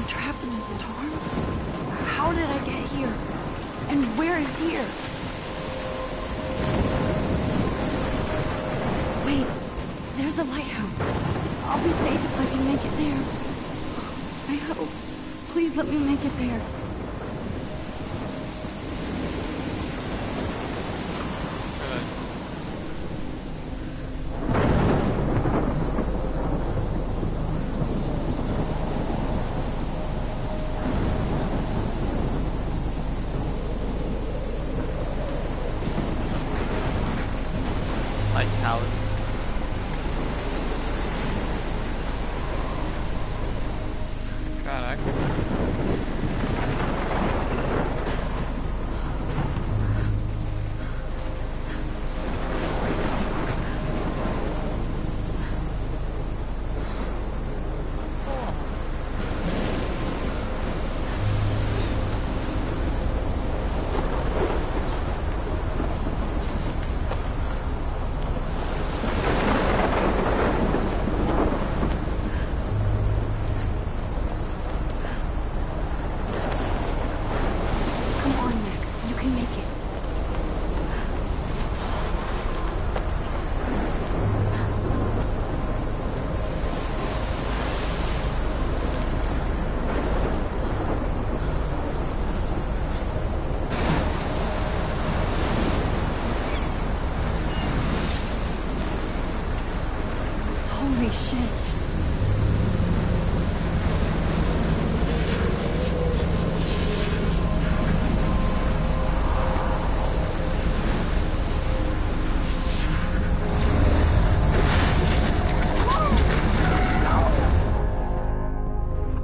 trapped in a storm? How did I get here? And where is here? Wait, there's the lighthouse. I'll be safe if I can make it there. I hope. Please let me make it there. Holy shit.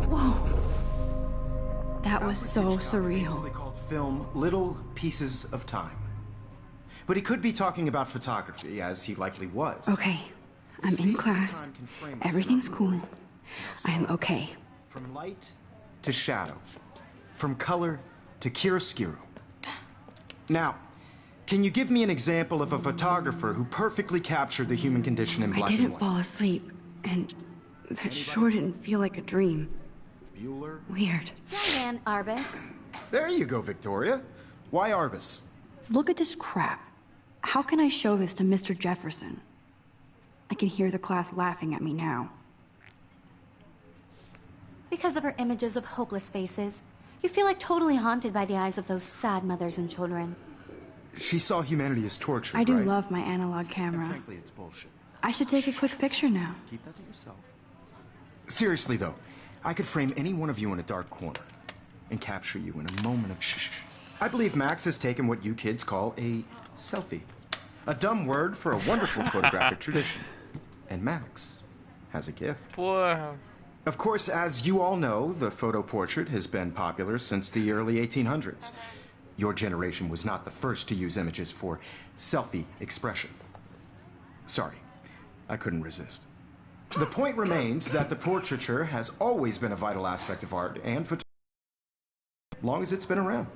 Whoa. That was so surreal. They called film Little Pieces of Time. But he could be talking about photography, as he likely was. Okay. I'm in class. Everything's cool. I'm okay. From light to shadow. From color to chiaroscuro. Now, can you give me an example of a photographer who perfectly captured the human condition in black and white? I didn't fall asleep, and that sure didn't feel like a dream. Bueller? Weird. Diane Arbus. There you go, Victoria. Why Arbus? Look at this crap. How can I show this to Mr. Jefferson? I can hear the class laughing at me now. Because of her images of hopeless faces, you feel like totally haunted by the eyes of those sad mothers and children. She saw humanity as torture, I do right? love my analog camera. And frankly, it's bullshit. I should take a quick picture now. Keep that to yourself. Seriously, though, I could frame any one of you in a dark corner and capture you in a moment of shh. I believe Max has taken what you kids call a selfie. A dumb word for a wonderful photographic tradition. And Max has a gift. Porra. Of course, as you all know, the photo portrait has been popular since the early 1800s. Your generation was not the first to use images for selfie expression. Sorry, I couldn't resist. The point remains that the portraiture has always been a vital aspect of art and photography, as long as it's been around.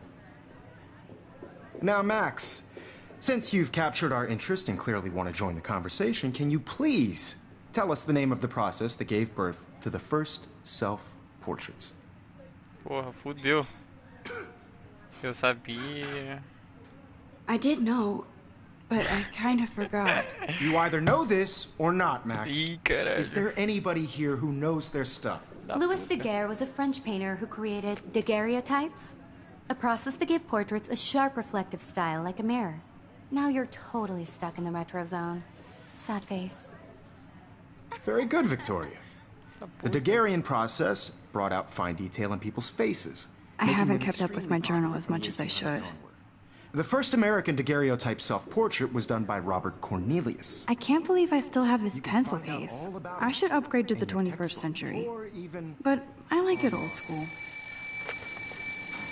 Now, Max, since you've captured our interest and clearly want to join the conversation, can you please tell us the name of the process that gave birth to the first self-portraits? Porra, fudeu. Eu sabia. I did know, but I kind of forgot. You either know this or not, Max. Ih, caralho. Is there anybody here who knows their stuff? Louis Daguerre was a French painter who created daguerreotypes, a process that gave portraits a sharp reflective style like a mirror. Now you're totally stuck in the retro zone. Sad face. Very good, Victoria. The Daguerrean process brought out fine detail in people's faces. I making haven't them kept up with extremely my journal popular as from much the as I 1800s should. onward. The first American daguerreotype self-portrait was done by Robert Cornelius. I can't believe I still have this You can pencil find out case. all about I it should upgrade to in the your 21st textbook, century. or even... But I like it old school.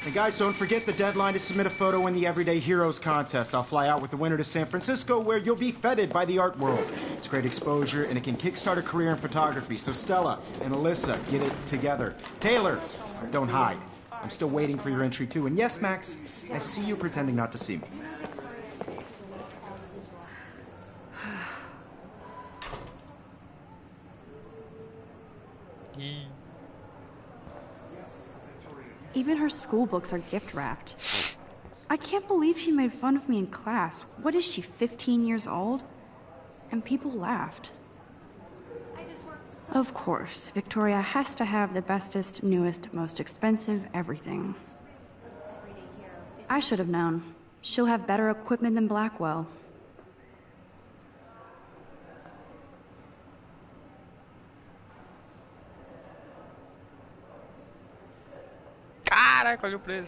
And guys, don't forget the deadline to submit a photo in the Everyday Heroes contest. I'll fly out with the winner to San Francisco, where you'll be feted by the art world. It's great exposure, and it can kickstart a career in photography. So Stella and Alyssa, get it together. Taylor, don't hide. I'm still waiting for your entry, too. And yes, Max, I see you pretending not to see me. Ih. Yes, Even her school books are gift wrapped. I can't believe she made fun of me in class. What is she, 15 years old? And people laughed. Of course, Victoria has to have the bestest, newest, most expensive everything. I should have known. She'll have better equipment than Blackwell. Caraca, olha o preço.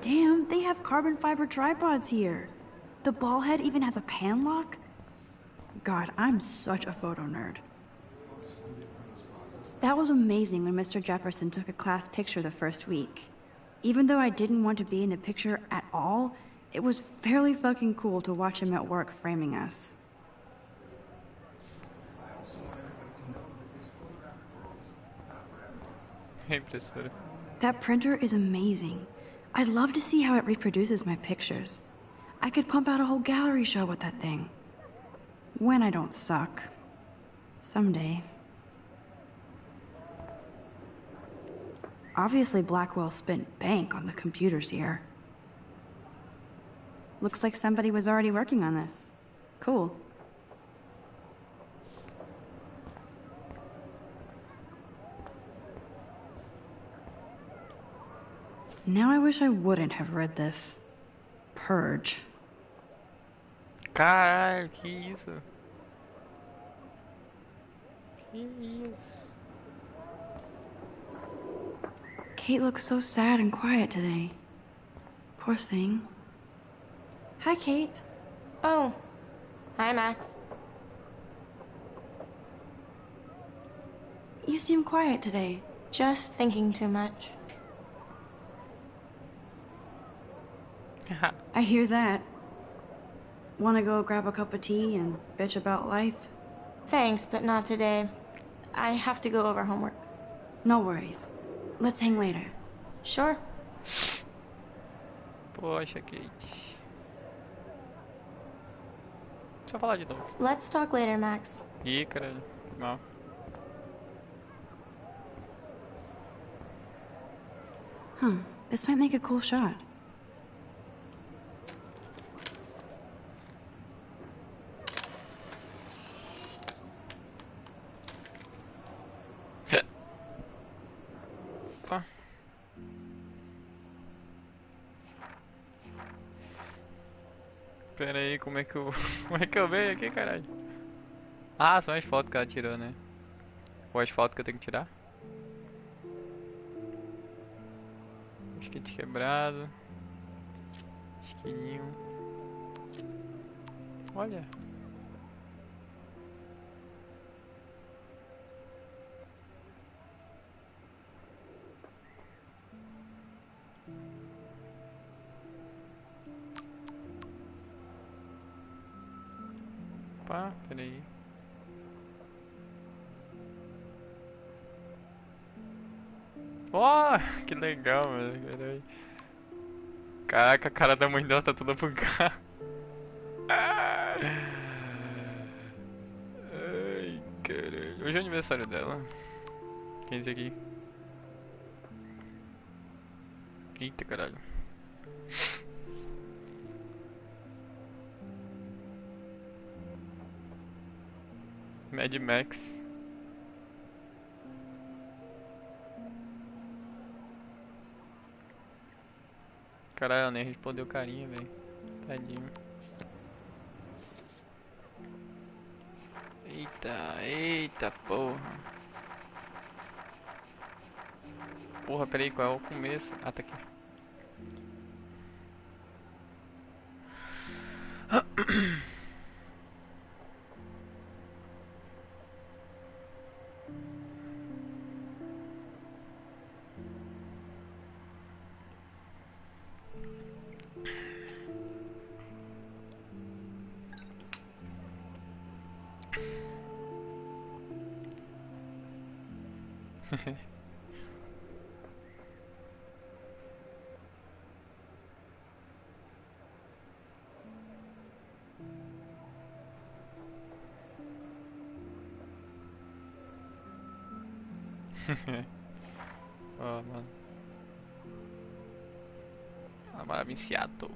Damn, they have carbon fiber tripods here. The ball head even has a pan lock. God, I'm such a photo nerd. That was amazing when Mr. Jefferson took a class picture the first week. Even though I didn't want to be in the picture at all, it was fairly fucking cool to watch him at work framing us. Impressora. That printer is amazing. I'd love to see how it reproduces my pictures. I could pump out a whole gallery show with that thing. When I don't suck. Someday. Obviously, Blackwell spent bank on the computers here. Looks like somebody was already working on this. Cool. Now I wish I wouldn't have read this. Purge. Caralho, que isso? Que isso? Kate looks so sad and quiet today. Poor thing. Hi, Kate. Oh, hi, Max. You seem quiet today. Just thinking too much. I hear that. Wanna go grab a cup of tea and bitch about life? Thanks, but not today. I have to go over homework. No worries. Let's hang later. Sure. Poxa, Kate. Só falar de novo. Let's talk later, Max. Ih, caralho. Mal. This might make a cool shot. Opa. Pera aí, como é que eu... como é que eu venho aqui, caralho? Ah, são as fotos que ela tirou, né? Ou as fotos que eu tenho que tirar? Skate quebrado. Esquininho. Olha. Opa, peraí. Oh, que legal, mano. Peraí. Caraca, a cara da mãe dela tá toda bugada. Ai, caralho. Hoje é o aniversário dela. Quem é esse aqui? Eita, caralho. Mad Max. Caralho, ela nem respondeu carinha, velho. Tadinho. Eita, eita porra. Porra, peraí, qual é o começo? Ah, tá aqui. Ó, mano. A morava em Seattle.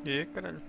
Ih, caralho.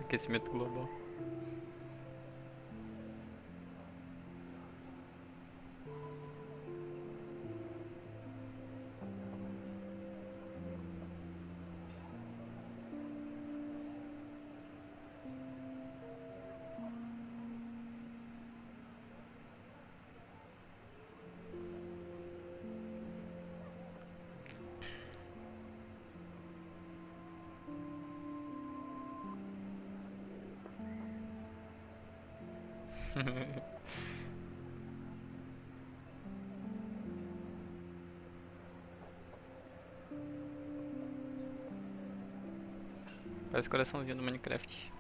Aquecimento global. Parece coraçãozinho do Minecraft.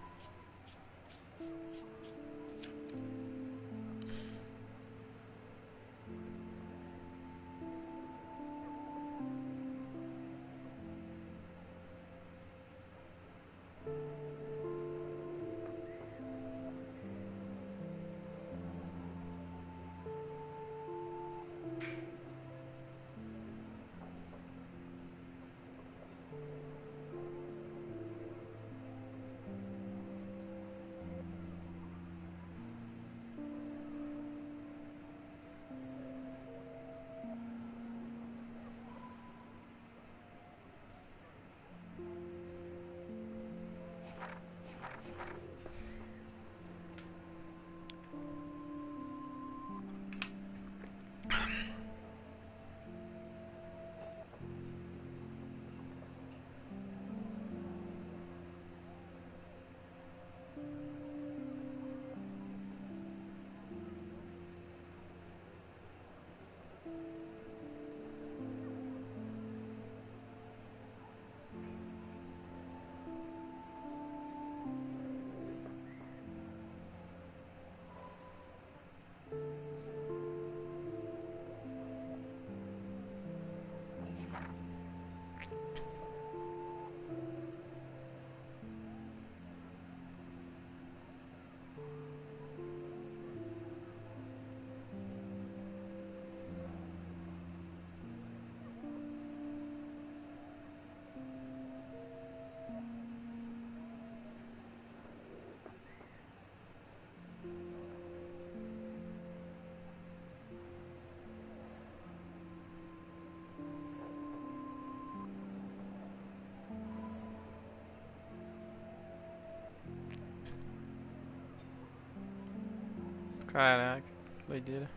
Caraca, doideira.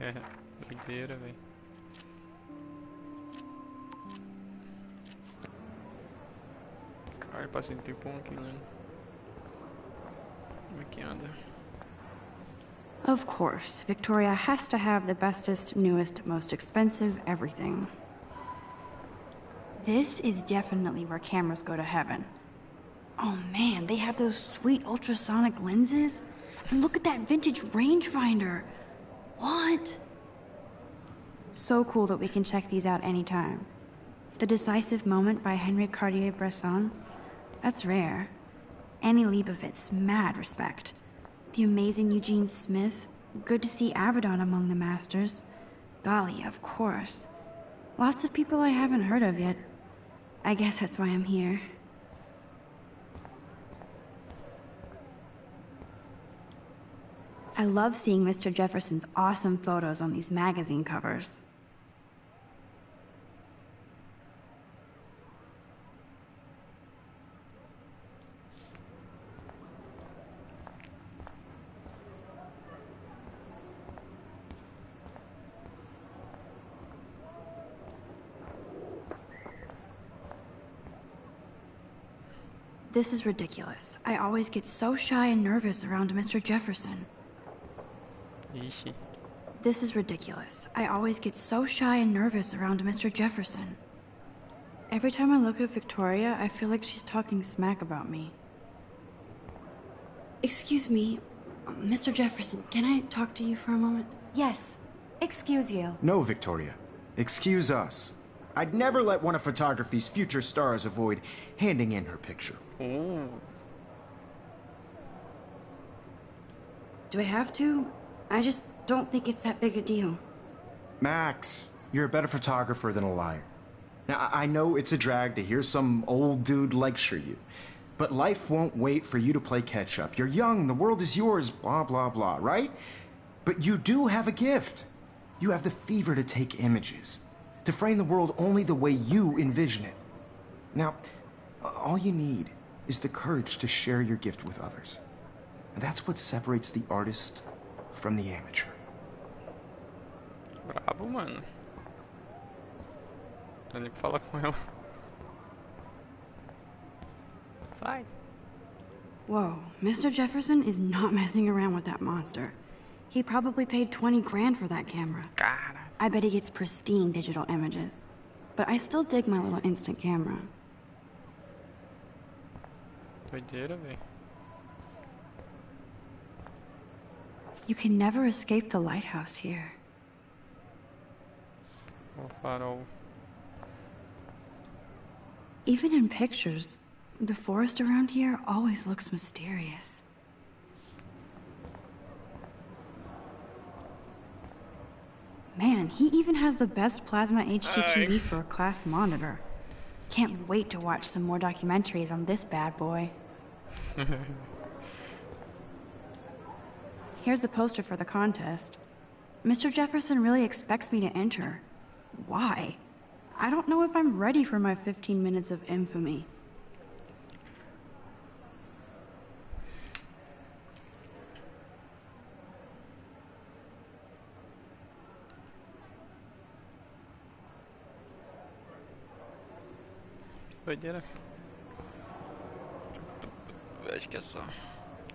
É, doideira, velho. Cara, passei um tempão aqui, né? Como é que anda? Of course, Victoria has to have the bestest, newest, most expensive everything. This is definitely where cameras go to heaven. Oh man, they have those sweet ultrasonic lenses. And look at that vintage rangefinder. What? So cool that we can check these out anytime. The Decisive Moment by Henry Cartier-Bresson? That's rare. Annie Leibovitz, mad respect. The amazing Eugene Smith. Good to see Avedon among the masters. Golly, of course. Lots of people I haven't heard of yet. I guess that's why I'm here. I love seeing Mr. Jefferson's awesome photos on these magazine covers. This is ridiculous. I always get so shy and nervous around Mr. Jefferson. Ixi. This is ridiculous. I always get so shy and nervous around Mr. Jefferson. Every time I look at Victoria, I feel like she's talking smack about me. Excuse me, Mr. Jefferson, can I talk to you for a moment? Yes. Excuse you. No, Victoria. Excuse us. I'd never let one of photography's future stars avoid handing in her picture. Ooh. Do I have to? I just don't think it's that big a deal. Max, you're a better photographer than a liar. Now, I know it's a drag to hear some old dude lecture you, but life won't wait for you to play catch-up. You're young, the world is yours, blah, blah, blah, right? But you do have a gift. You have the fever to take images, to frame the world only the way you envision it. Now, all you need is the courage to share your gift with others. And that's what separates the artist from the amateur. Brabo, mano. Não nem fala com ela. Sai. Whoa, Mr. Jefferson is not messing around with that monster. He probably paid 20 grand for that camera. Cara. I bet he gets pristine digital images. But I still dig my little instant camera. Doideira, velho. You can never escape the lighthouse here. O farol. Even in pictures, the forest around here always looks mysterious. Man, he even has the best plasma HD TV for a class monitor. Can't wait to watch some more documentaries on this bad boy. Here's the poster for the contest. Mr. Jefferson really expects me to enter. Why? I don't know if I'm ready for my 15 minutes of infamy. Doideira. Acho que é só.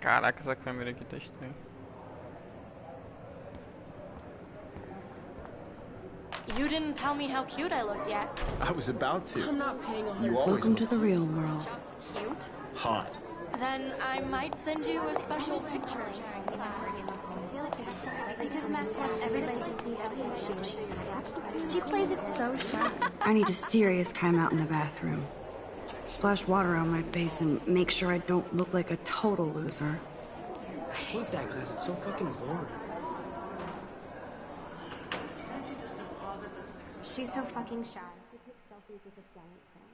Caraca, essa câmera aqui tá estranha. You didn't tell me how cute I looked yet. I was about to. I'm not paying 100. You always Welcome look to the real world. Just cute. hot. Then I might send you a special picture. Because Max wants everybody to see how cute she is. She plays it so shy. I need a serious timeout in the bathroom. Splash water on my face and make sure I don't look like a total loser. I hate that class. It's so fucking boring. She's so fucking shy. She takes selfies with a giant camera.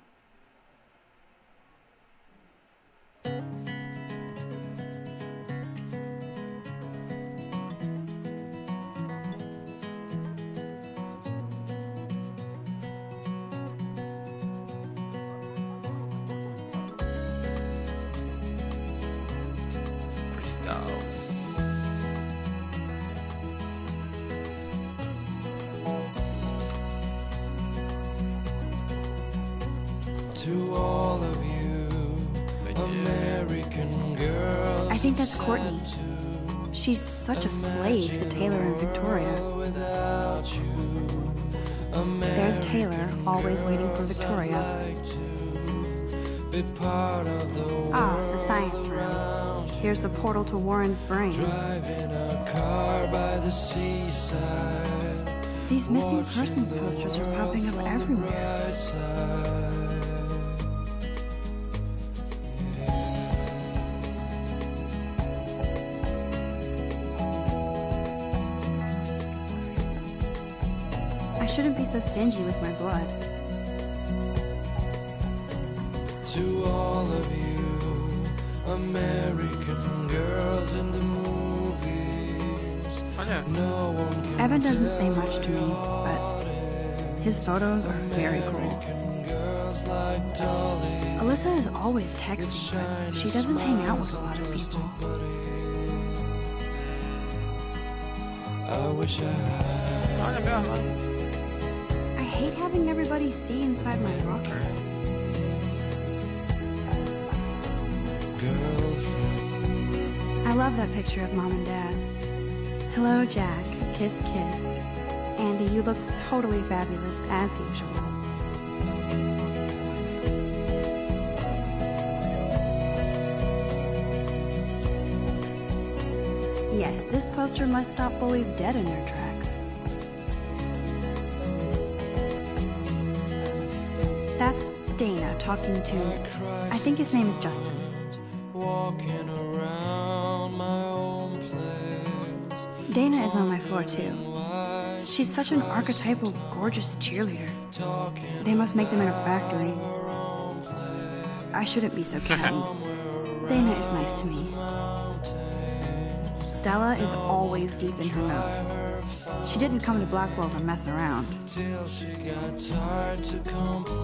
Crystals. To all of you, American girls. I think that's Courtney. She's such a slave to Taylor and Victoria. Without you, There's Taylor, always waiting for Victoria. be part of the Ah, the science room. Here's the portal to Warren's brain. driving a car by the seaside. These missing persons posters are popping up everywhere. Right side. I shouldn't be so stingy with my blood. To all of you, American girls in the movies. Olha, No one can Evan doesn't say much to me, but his photos are very cool. American girls like Dolly. Alyssa is always texting, but she doesn't hang out with a lot of people. I wish I had. olha meu armário. I hate having everybody see inside my locker. girlfriend. I love that picture of Mom and Dad. Hello, Jack. Kiss, kiss. Andy, you look totally fabulous, as usual. Yes, this poster must stop bullies dead in their tracks. That's Dana talking to... I think his name is Justin. Walking around my own place. Dana is on my floor, too. She's such an archetypal, gorgeous cheerleader. They must make them in a factory. I shouldn't be so catty. Dana is nice to me. Stella is always deep in her notes. She didn't come to Blackwell to mess around. Till she got tired to complain.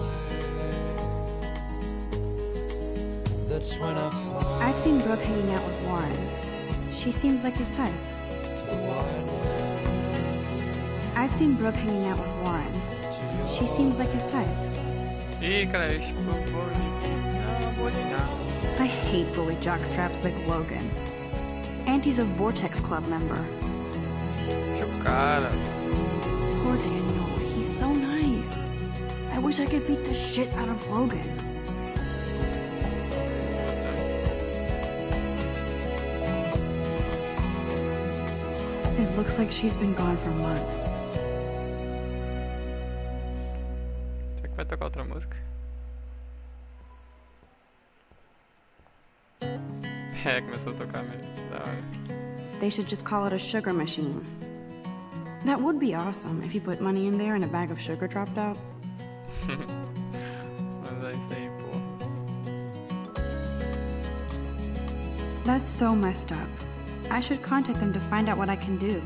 That's when I fly I've seen Brooke hanging out with Warren. She seems like his type. the wide world. I've seen Brooke hanging out with Warren. She seems like his type. Ih, cara, tipo, bully não. I hate bully jockstraps like Logan. And he's a Vortex Club member. Que o cara. Poor Daniel, he's so nice. I wish I could beat the shit out of Logan. It looks like she's been gone for months. Será que vai tocar outra música? É, começou a tocar mesmo. Da hora. They should just call it a sugar machine. That would be awesome if you put money in there and a bag of sugar dropped out. Mas é isso aí, pô. That's so messed up. I should contact them to find out what I can do.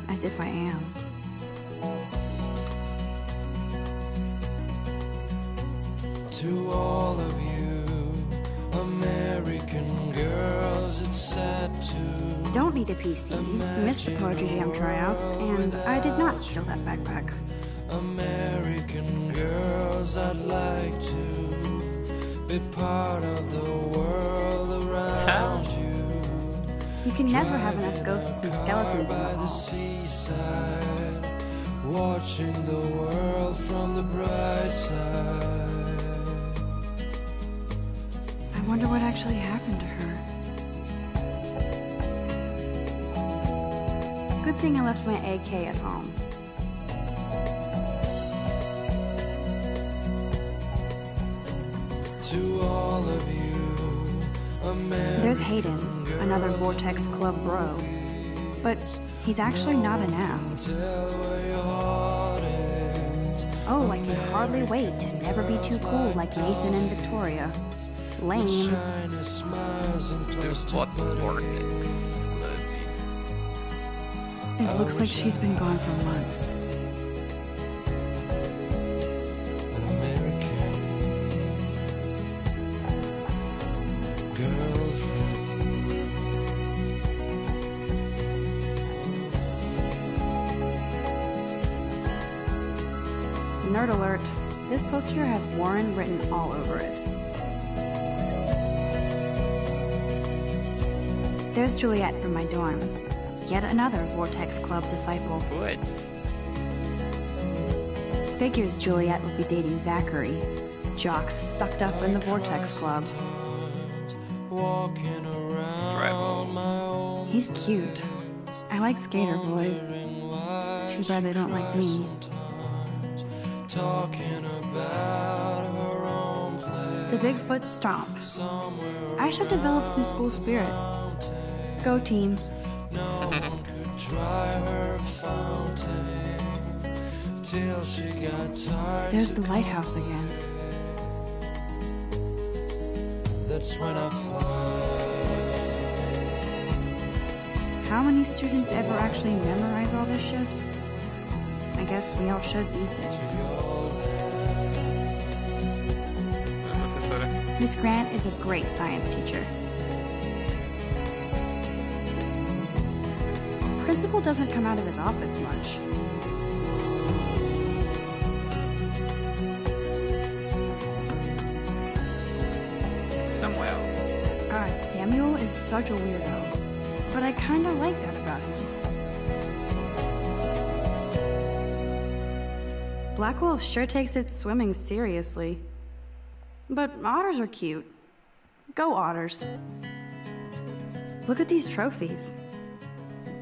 As if I am. To all of you American girls, it's sad to Don't need a PC. Missed the Poetry Jam tryouts, and I did not steal that backpack. American girls, I'd like to be part of the world around you. You can never have enough ghosts and skeletons in the By the hall. seaside, watching the world from the bright side. I wonder what actually happened to her. Good thing I left my AK at home. To all of you American There's Hayden, another Vortex Club bro. But he's actually not an ass. tell where your heart is. Oh, I can hardly wait to never be too cool like Nathan and Victoria. Lame. Shiny smiles and plastic What buddies. Vortex? It looks like she's been gone for months. An American girlfriend. Nerd alert. This poster has Warren written all over it. There's Juliet from my dorm. Yet another Vortex Club disciple. Puts. Figures Juliet would be dating Zachary. Jocks sucked up in the Vortex Club. Walking around Tribal. my own He's cute. I like skater boys. Too bad they don't like me. talking about her own place. The Bigfoot stomp. I should develop some school spirit. Go team. No one could dry her fountain till she got tired. There's the lighthouse again. That's when I fly. How many students ever actually memorize all this shit? I guess we all should these days. Professora. Miss Grant is a great science teacher. Principal doesn't come out of his office much. Samuel. God, Samuel is such a weirdo. But I kinda like that about him. Blackwolf sure takes its swimming seriously. But otters are cute. Go otters. Look at these trophies.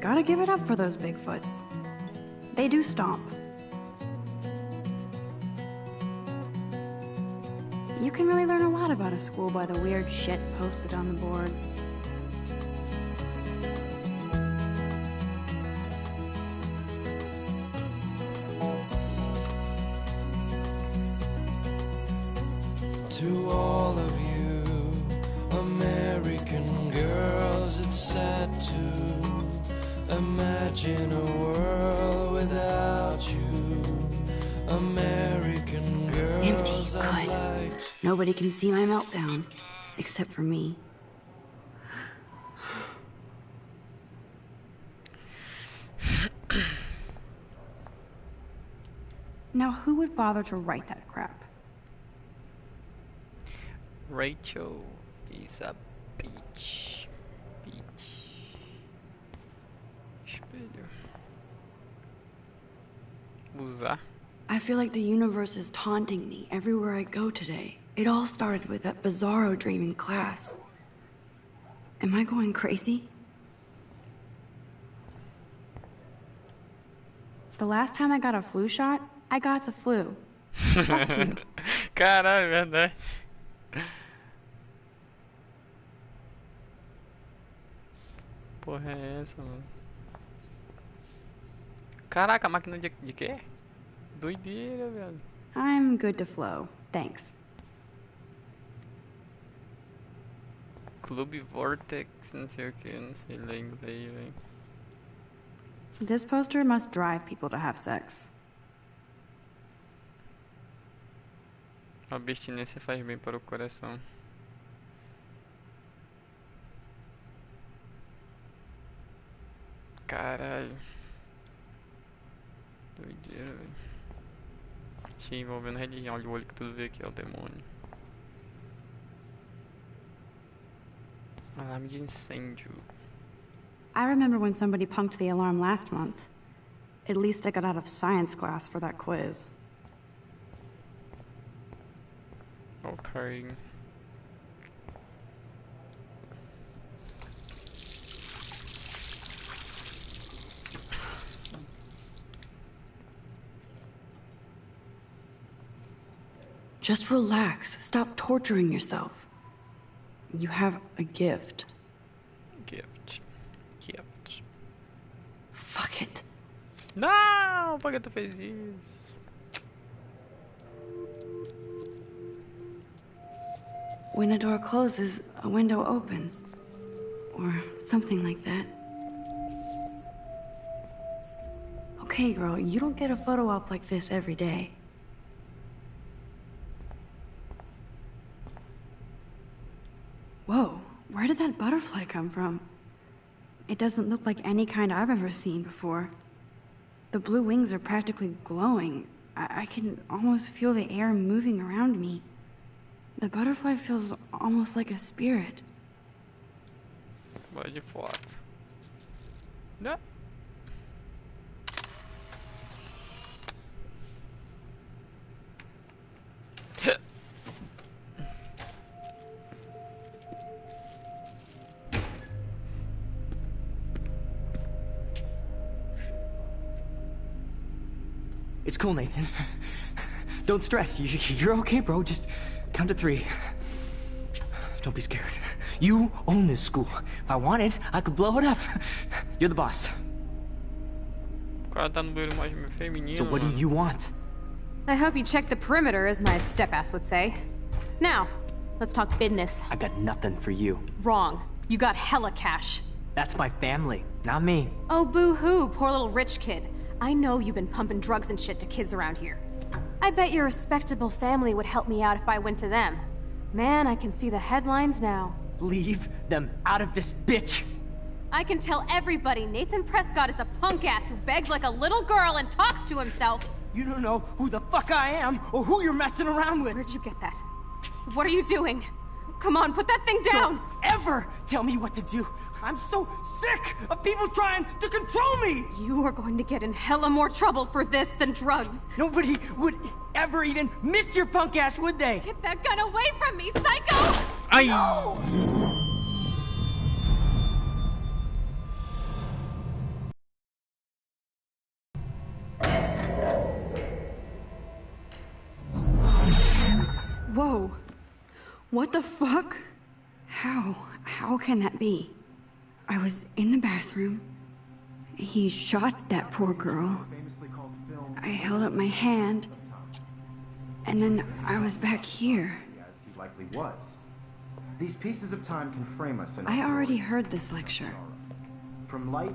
Gotta give it up for those Bigfoots. They do stomp. You can really learn a lot about a school by the weird shit posted on the boards. To all of you American girls, it's sad to imagine a world without you. American girls, Empty, I good. liked. Nobody can see my meltdown, except for me. Now, who would bother to write that crap? Rachel is a bitch. Espelho. Usar. I feel like the universe is taunting me everywhere I go today. It all started with that bizarro dream in class. Am I going crazy? The last time I got a flu shot, I got the flu. Fuck you. Caralho, verdade. Porra é essa, mano? Caraca, máquina de quê? Doideira, velho. I'm good to flow. Thanks. Clube Vortex, não sei o que, não sei ler inglês, velho. This poster must drive people to have sex. A abstinência faz bem para o coração. Caralho. Doideira, velho. Achei envolvendo religião. Olha o olho que tudo vê aqui, é o demônio. Alarme de incêndio. I remember when somebody punked the alarm last month. At least I got out of science class for that quiz. Okay. Just relax. Stop torturing yourself. You have a gift. Gift. Fuck it. Não! Por que tu fez isso? When a door closes, a window opens. Or something like that. Okay, girl, you don't get a photo op like this every day. Whoa, where did that butterfly come from? It doesn't look like any kind I've ever seen before. The blue wings are practically glowing. I can almost feel the air moving around me. The butterfly feels almost like a spirit. Bora de foto. Não. It's cool, Nathan. Don't stress. You're okay, bro. Just count to 3. Don't be scared. You own this school. If I wanted, I could blow it up. You're the boss. O cara tá no banheiro mais feminino. So what do mano. you want? I hope you checked the perimeter, as my step-ass would say. Now, let's talk business. I got nothing for you. Wrong. You got hella cash. That's my family, not me. Oh, boo-hoo, poor little rich kid. I know you've been pumping drugs and shit to kids around here. I bet your respectable family would help me out if I went to them. Man, I can see the headlines now. Leave them out of this, bitch! I can tell everybody Nathan Prescott is a punk-ass who begs like a little girl and talks to himself. You don't know who the fuck I am or who you're messing around with. Where'd you get that? What are you doing? Come on, put that thing down! Don't ever tell me what to do. I'm so sick of people trying to control me. You are going to get in hella more trouble for this than drugs. Nobody would ever even miss your punk ass, would they? Get that gun away from me, psycho! Ai! Whoa. What the fuck? How can that be? I was in the bathroom. He shot that poor girl. I held up my hand. And then I was back here. As he likely was. These pieces of time can frame us in I already heard this lecture. from light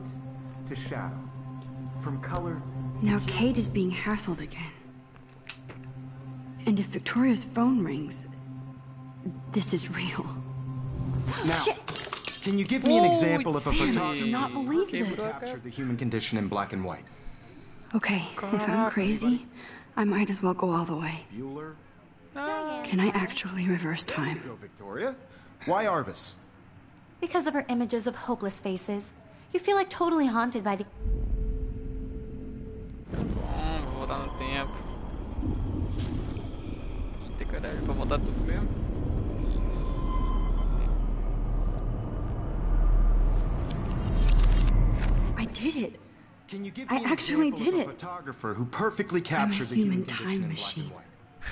to shadow, from color. Now Kate is being hassled again. And if Victoria's phone rings, this is real. Now, can you give me an example of a Damn, I photographer cannot believe Okay, this. captured the human condition in black and white? Okay, if I'm crazy, I might as well go all the way. Bueller? Can I actually reverse time? Go, Victoria. Why Arbus? Because of her images of hopeless faces, you feel like totally haunted by the... Bom, vou voltar no tempo. Tem coragem pra voltar tudo mesmo? I did it. Can you give I me an actually example did of a it. photographer who perfectly I'm a captured the human human condition time in machine. black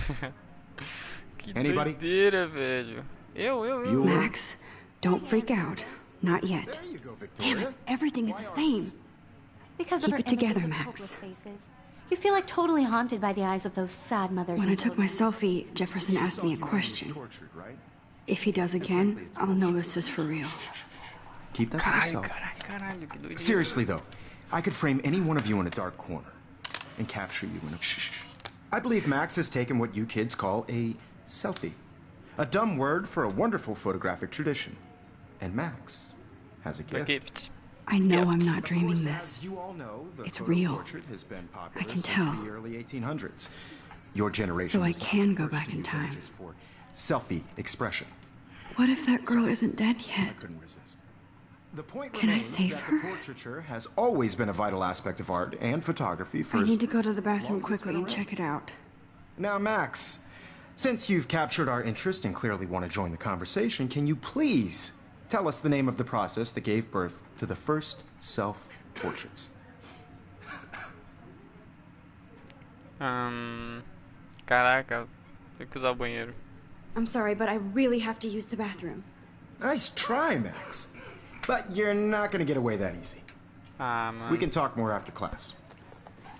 and white? Que Anybody? doideira, velho. Eu. Bueller? Max, don't freak out. Not yet. There you go, Damn Victoria. it, everything is the same. Because Keep of her it together, images of Max. hopeless faces, you feel like totally haunted by the eyes of those sad mothers. When I and took my children. selfie, Jefferson asked me a question. Tortured, right? If he does again, I'll know this is for real. Keep that to Caralho, yourself. caralho, que doideira. Seriously though, I could frame any one of you in a dark corner and capture you in a shh. I believe Max has taken what you kids call a selfie. A dumb word for a wonderful photographic tradition. And Max has a The gift. gift. I know I'm Gifts. not Of dreaming course, this. as you all know, the It's photo real. portrait has been popular I can since tell. the early 1800s. Your generation So I was the can go first back to in use time. images for selfie expression. What if that girl isn't dead I yet? couldn't resist. The point Can I remains save that her? the portraiture has always been a vital aspect of art and photography for I as need to go to the bathroom long as it's quickly been and check it out. Now, Max, since you've captured our interest and clearly want to join the conversation, can you please tell us the name of the process that gave birth to the first self-portraits? Caraca, tem que usar o banheiro. I'm sorry, but I really have to use the bathroom. Nice try, Max. But you're not going to get away that easy. Ah, mano. We can talk more after class.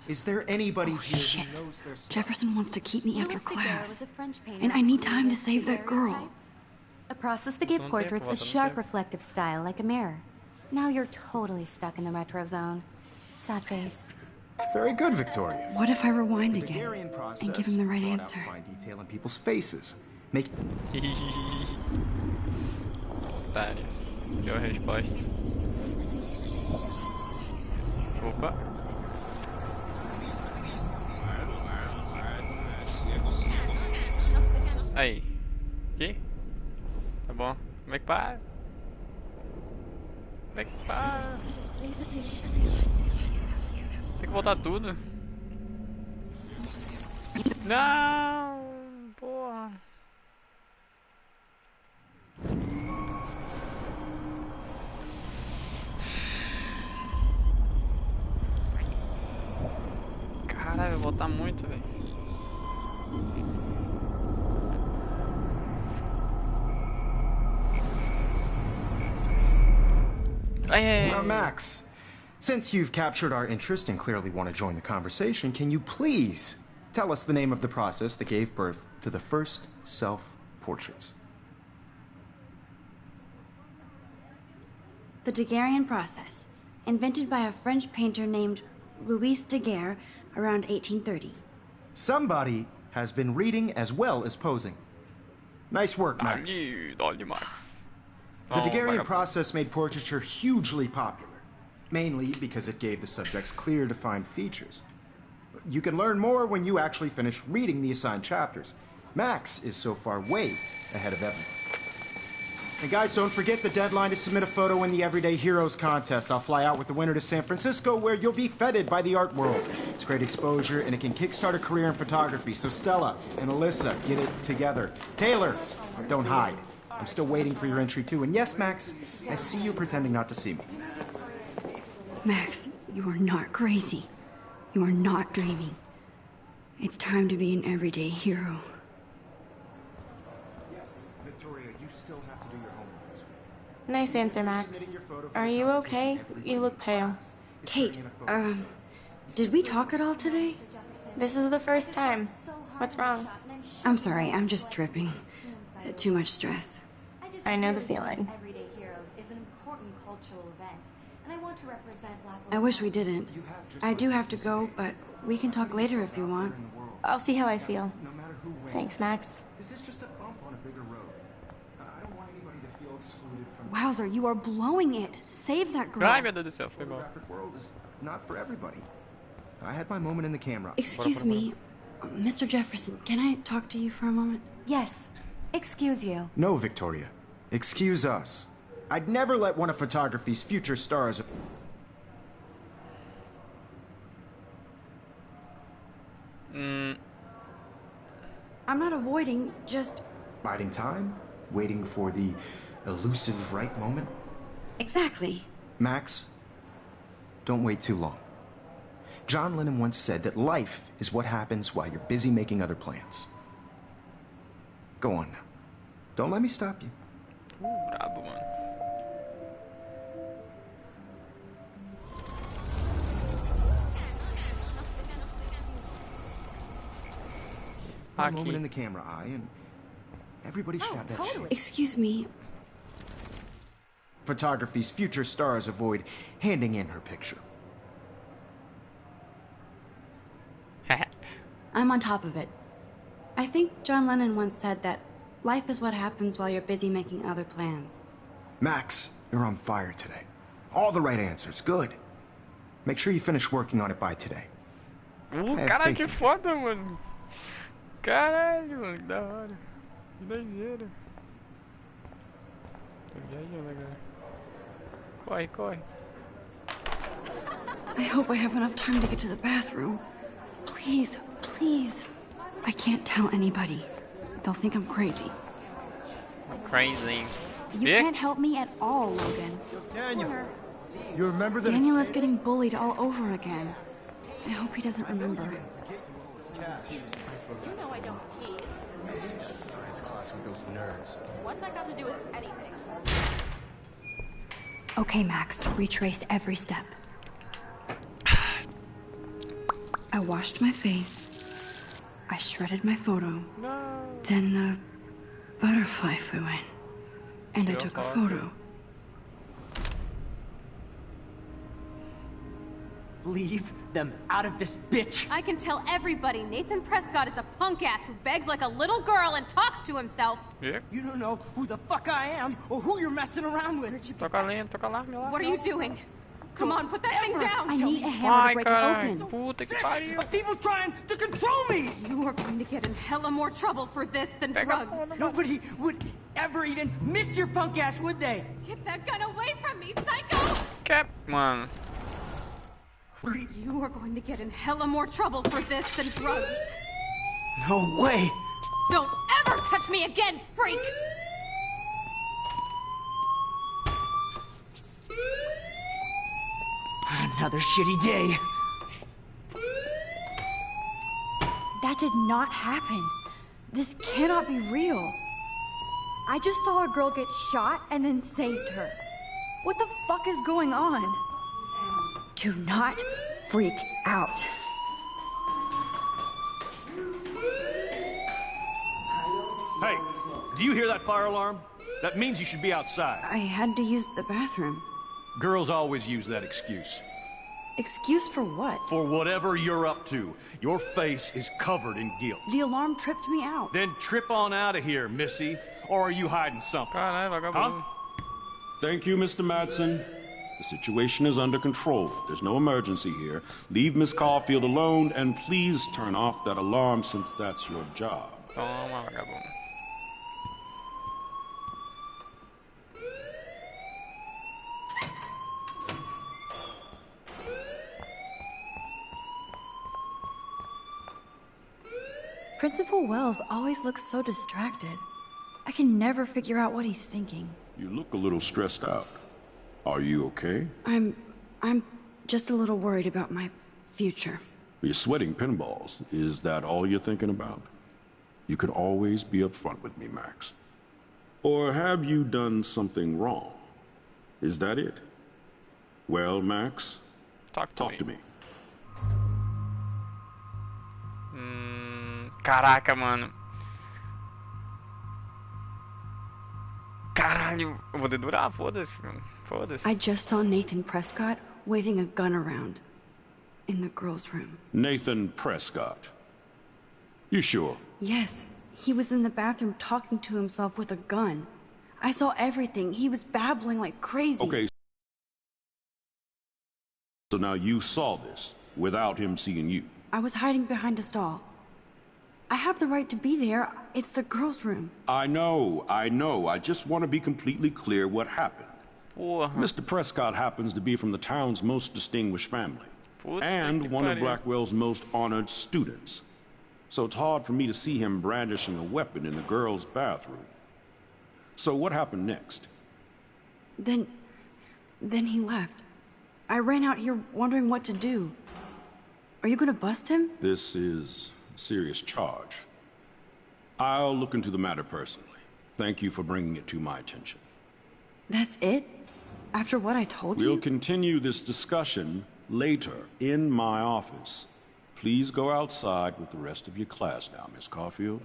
Is there anybody here Shit. who knows their stuff? Jefferson wants to keep me after Louis Daguerre class. was a French painter And I who need time to created save that girl. daguerreotypes, a process that gave Volta no portraits tempo, a volta no sharp, tempo. reflective style like a mirror. Now you're totally stuck in the retro zone. Sad face. Very good, Victoria. What if I rewind The again Daguerrean process and give him the right brought out answer? fine detail in people's faces. Make Otário. Deu a resposta. Opa. Aí. Aqui? Tá bom. Como é que para? Como é que para? Tem que voltar tudo. Não! Porra. Caralho, vai voltar muito, velho. Now, Max, since you've captured our interest and clearly want to join the conversation, can you please tell us the name of the process that gave birth to the first self-portraits? The Daguerrean process, invented by a French painter named Louis Daguerre around 1830. Somebody has been reading as well as posing. Nice work, Max. Dá-lhe Max. The Daguerrean vagabundo. process made portraiture hugely popular, mainly because it gave the subjects clear, defined features. You can learn more when you actually finish reading the assigned chapters. Max is so far way ahead of everyone. And guys, don't forget the deadline to submit a photo in the Everyday Heroes contest. I'll fly out with the winner to San Francisco, where you'll be feted by the art world. It's great exposure, and it can kickstart a career in photography. So Stella and Alyssa, get it together. Taylor, don't hide. I'm still waiting for your entry, too. And yes, Max, I see you pretending not to see me. Max, you are not crazy. You are not dreaming. It's time to be an everyday hero. Yes, Victoria, you still have to do your homework this week. Nice answer, Max. Are you okay? You look pale. Kate, did we talk at all today? This is the first time. What's wrong? I'm sorry, I'm just tripping. Too much stress. I know the feeling. Everyday Heroes is an important cultural event, and I want to represent I wish we didn't. I do have to go, but we can talk later if you want. I'll see how I feel. No matter who wins. Thanks, Max. This is just a bump on a bigger road. I don't want anybody to feel excluded from Wowzer, you are blowing it. Save that girl. Ai, meu Deus do céu, foi the mal. graphic world is not for everybody. I had my moment in the camera. Excuse me, Mr. Jefferson, can I talk to you for a moment? Yes. Excuse you. No, Victoria. Excuse us. I'd never let one of photography's future stars... I'm not avoiding, just... Biding time? Waiting for the elusive right moment? Exactly. Max, don't wait too long. John Lennon once said that life is what happens while you're busy making other plans. Go on now. Don't let me stop you. Brabo, mano. One moment in the camera eye, and everybody should have that shot. Excuse me, Photography's future stars avoid handing in her picture. I'm on top of it. I think John Lennon once said that life is what happens while you're busy making other plans. Max, you're on fire today. All the right answers. Good. Make sure you finish working on it by today. I have Caralho, faith que in you. foda, mano. Caralho, mano, que da hora. Que doideira. Tô viajando agora. Corre, corre. I hope I have enough time to get to the bathroom. Please, please. I can't tell anybody. They'll think I'm crazy. Crazy. You Yeah. can't help me at all, Logan. Daniel, you remember that Daniel is getting bullied all over again. I hope he doesn't remember. You know I don't tease. that science class with those nerds? What's that got to do with anything? Okay, Max, retrace every step. I washed my face. I shredded my photo. No. Then the butterfly flew in. And I Your took a fault. photo. Leave them out of this bitch. I can tell everybody Nathan Prescott is a punk ass who begs like a little girl and talks to himself. Yeah. You don't know who the fuck I am or who you're messing around with. Toca lento, toca lá, meu lá. What are you doing? Come on, put that thing Ever. down! I need a hammer Ai, to break caralho. it open. Puta que Sick pariu. of people trying to control me. You are going to get in hella more trouble for this than drugs. Nobody would ever even miss your punk ass, would they? Get that gun away from me, psycho! Cap, mano. You are going to get in hella more trouble for this than drugs. No way. Don't ever touch me again, freak! Another shitty day. That did not happen. This cannot be real. I just saw a girl get shot and then saved her. What the fuck is going on? Do not freak out. Hey, do you hear that fire alarm? That means you should be outside. I had to use the bathroom. Girls always use that excuse. Excuse for what? For whatever you're up to, your face is covered in guilt. The alarm tripped me out. Then trip on out of here, Missy. Or are you hiding something? Caralho, vagabundo. Thank you, Mr. Madsen. The situation is under control. There's no emergency here. Leave Miss Caulfield alone, and please turn off that alarm since that's your job. Toma, vagabundo. Principal Wells always looks so distracted. I can never figure out what he's thinking. You look a little stressed out. Are you okay? I'm just a little worried about my future. You're sweating pinballs. Is that all you're thinking about? You can always be upfront with me, Max. Or have you done something wrong? Is that it? Well, Max, talk to me. Caraca, mano. Caralho, eu vou dedurar, foda-se, mano. Foda-se. I just saw Nathan Prescott waving a gun around in the girls' room. Nathan Prescott. You sure? Yes, he was in the bathroom talking to himself with a gun. I saw everything. He was babbling like crazy. Okay. So now you saw this without him seeing you. I was hiding behind a stall. I have the right to be there. It's the girls' room. I know. I just want to be completely clear what happened. Porra. Mr. Prescott happens to be from the town's most distinguished family. Puta And que one of pariu. Blackwell's most honored students. So it's hard for me to see him brandishing a weapon in the girls' bathroom. So what happened next? Then he left. I ran out here wondering what to do. Are you gonna bust him? This is a serious charge. I'll look into the matter personally. Thank you for bringing it to my attention. That's it? After what I told We'll you? continue this discussion later in my office. Please go outside with the rest of your class now, Miss Caulfield.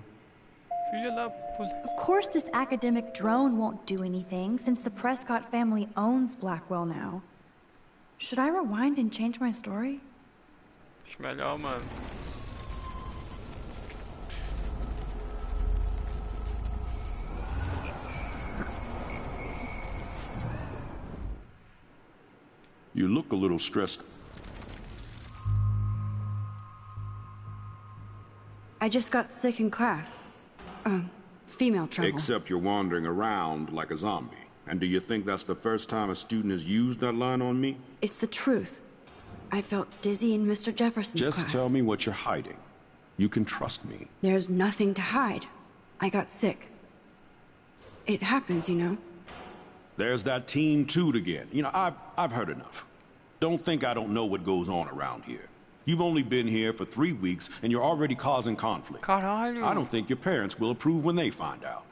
Filha da puta. Of course this academic drone won't do anything, since the Prescott family owns Blackwell now. Should I rewind and change my story? Acho melhor, mano. You look a little stressed. I just got sick in class. Female trouble. Except you're wandering around like a zombie. And do you think that's the first time a student has used that line on me? It's the truth. I felt dizzy in Mr. Jefferson's class. Just tell me what you're hiding. You can trust me. There's nothing to hide. I got sick. It happens, you know. There's that teen toot again. You know, I've heard enough. Don't think I don't know what goes on around here. You've only been here for 3 weeks and you're already causing conflict. Caralho. I don't think your parents will approve when they find out.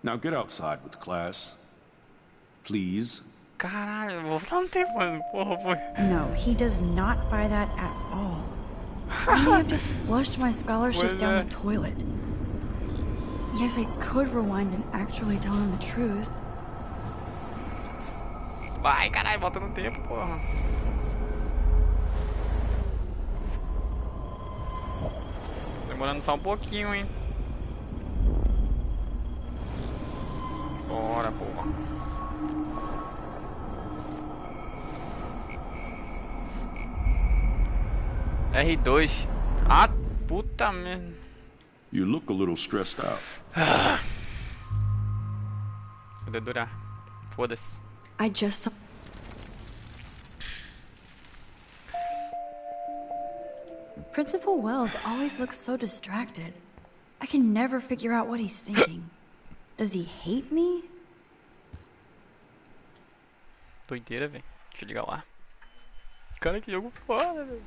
Now get outside with class. Please. Caralho, vou dar um tempo, mano. Porra, foi. No, he does not buy that at all. I may have just flushed my scholarship down the toilet. Yes, I could rewind and actually tell him the truth. Vai, caralho, volta no tempo, porra. Demorando só um pouquinho, hein. Bora, porra. R2. Ah, puta merda. You look a little stressed out. Vou dedurar. Foda-se. I just saw... Principal Wells always looks so distracted. I can never figure out what he's thinking. Does he hate me? Doideira, velho. Deixa eu ligar lá. Cara, que jogo foda, velho.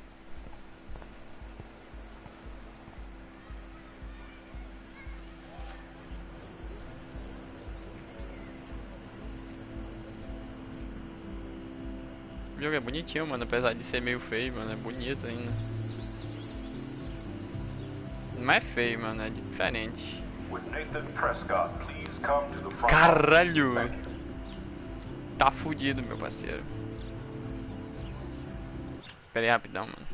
O jogo é bonitinho, mano. Apesar de ser meio feio, mano. É bonito ainda. Não é feio, mano. É diferente. Caralho! Tá fudido, meu parceiro. Pera aí, rapidão, mano.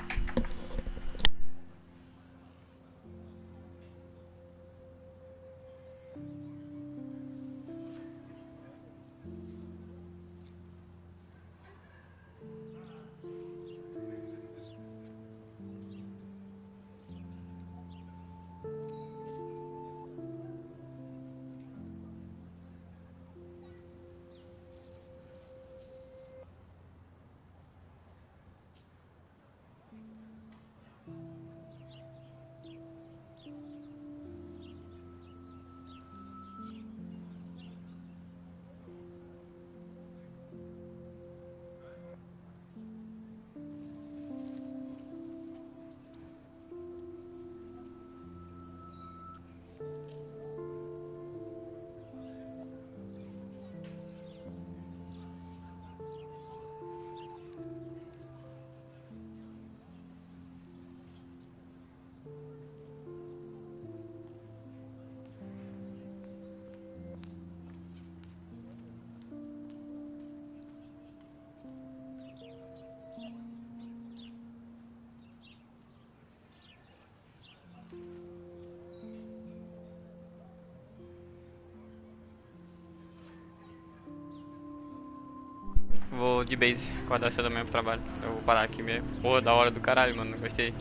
Vou de base, acordar cedo amanhã pro trabalho. Eu vou parar aqui mesmo. Porra, da hora do caralho, mano. Gostei.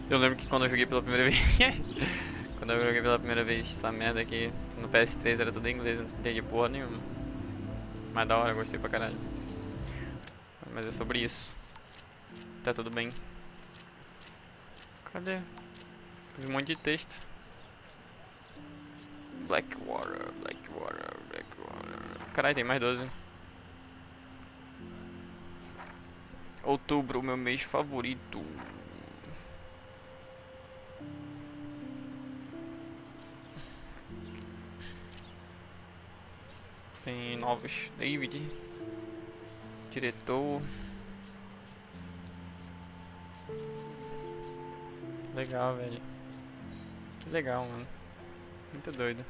Eu lembro que quando eu joguei pela primeira vez. Quando eu joguei pela primeira vez essa merda aqui no PS3 era tudo em inglês, não entendi porra nenhuma. Mas da hora, gostei pra caralho. Mas é sobre isso. Tá tudo bem. Cadê? Vi um monte de texto. Blackwater, Blackwater, Blackwater. Caralho, tem mais 12. Outubro, meu mês favorito. Tem novos. David. Diretor. Legal, velho. Que legal, mano. Muito doido.